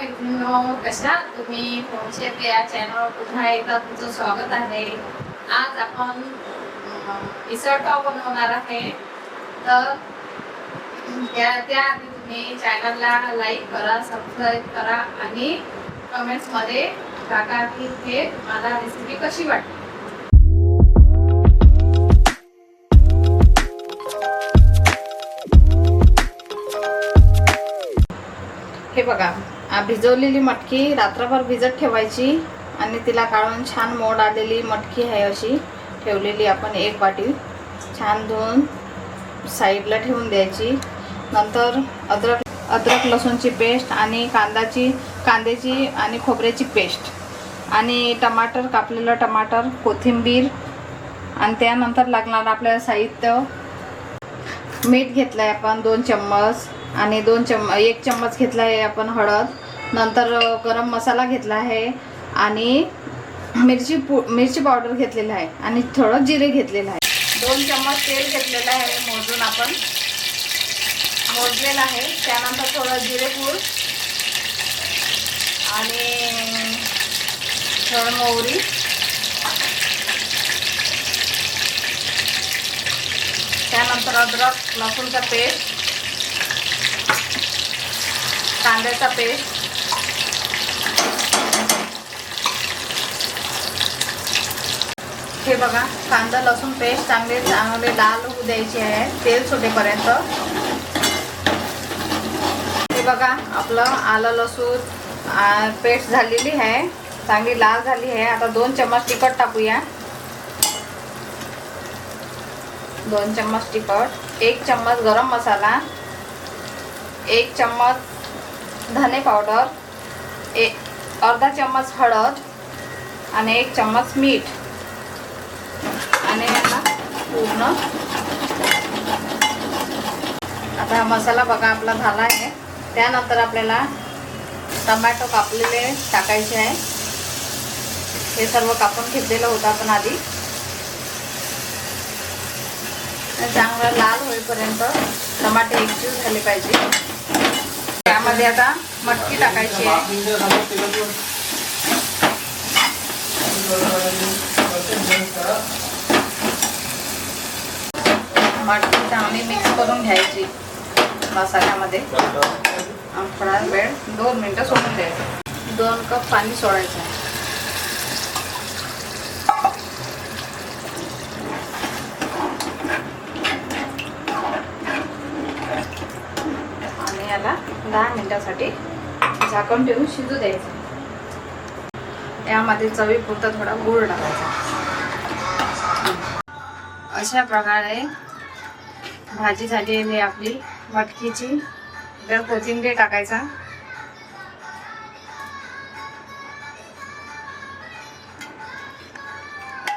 मैत्रिणींनो, कशा तुम्ही तुमचे या चॅनलवर पुन्हा एकदा तुमचं स्वागत आहे। आज आपण मिसळ पाव बनवणार आहे। तर त्याआधी तुम्ही चॅनलला लाईक करा, सबस्क्राईब करा आणि कमेंट्स मध्ये टाका की हे मला रेसिपी कशी वाटली। हे बघा, भिजवलेली मटकी रात्रभर भिजत ठेवायची आणि तिला काढून छान मोड आलेली मटकी आहे अशी ठेवलेली आपण एक वाटी छान धुवून साईडला ठेवून द्यायची। नंतर अद्रक लसूणची पेस्ट आणि कांद्याची आणि खोबऱ्याची पेस्ट आणि टमाटर, कापलेलं टमाटर, कोथिंबीर आणि त्यानंतर लागणार आपल्याला साहित्य। मीठ घेतलं आहे आपण 2 चम्मच आणि 1 चम्मच घेतला आहे आपण हळद। नंतर गरम मसाला घेतला आहे आणि मिरची पावडर घेतलेला आहे आणि थोडं जिरे घेतलेलं आहे। 2 चम्मच तेल घेतलेलं आहे मोजून आपण मोजलेलं आहे। त्यानंतर थोडं जिरेपूड आणि थोडं मोहरी, त्यानंतर अद्रक लसूणचा पेस्ट, कांद्याचा पेस्ट, हे बघा कांदा लसूण पेस्ट चांगले लाल होऊ द्यायचे आहे तेल सुटेपर्यंत। हे बघा आपलं आलं लसूण पेस्ट झालेली आहे, चांगली लाल झाली आहे। आता 2 चम्मच तिखट टाकूया, 2 चम्मच तिखट, 1 चम्मच गरम मसाला, 1 चम्मच धने पावडर, अर्धा चम्मच हळद आणि 1 चम्मच मीठ आणि आता पूर्ण आता हा मसाला बघा आपला झाला आहे। त्यानंतर आपल्याला टोमॅटो कापलेले टाकायचे आहे। हे सर्व कापून घेतलेलं होतं आपण आधी। चांगलं लाल होईपर्यंत टमाटे एकजीव झाले पाहिजे। त्यामध्ये आता मटकी टाकायची आहे। मटकी चांगली मिक्स करून घ्यायची मसाल्यामध्ये आणि थोडा वेळ 2 मिनिटं सोडून द्यायचं। 2 कप पाणी सोडायचं आहे आणि याला 10 मिनिटांसाठी झाकण ठेवून शिजू द्यायचं। यामध्ये चवीपुरता थोडा गूळ टाकायचा। अशा प्रकारे भाजी झाली आहे आपली मटकीची। तर कोथिंबीर टाकायचा,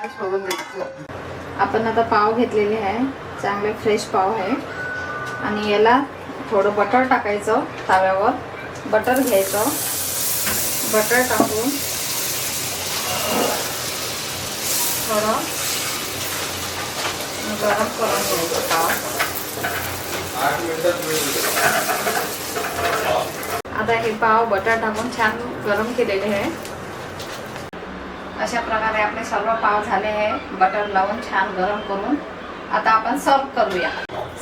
सोडून द्यायचं। आपण आता पाव घेतलेले आहे, चांगले फ्रेश पाव आहे आणि याला थोडं बटर टाकायचं तव्यावर। बटर घ्यायचं, बटर टाकून थोडं गरम करून घ्यायचं पाव। आता हे पाव बटर टाकून छान गरम केलेले आहे। अशा प्रकारे आपले सर्व पाव झाले आहे बटर लावून छान गरम करून। आता आपण सर्व करूया।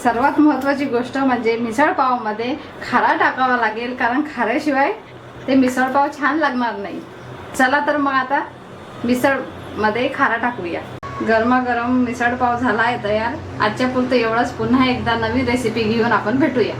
सर्वात महत्त्वाची गोष्ट म्हणजे मिसळ पावमध्ये खारा टाकावा लागेल, कारण खाऱ्याशिवाय ते मिसळ पाव छान लागणार नाही। चला तर मग आता मिसळ मध्ये खारा टाकूया। गरमागरम मिसळ पाव झाला आहे तयार। आजच्या पुरतं एवढंच, पुन्हा एकदा नवीन रेसिपी घेऊन आपण भेटूया।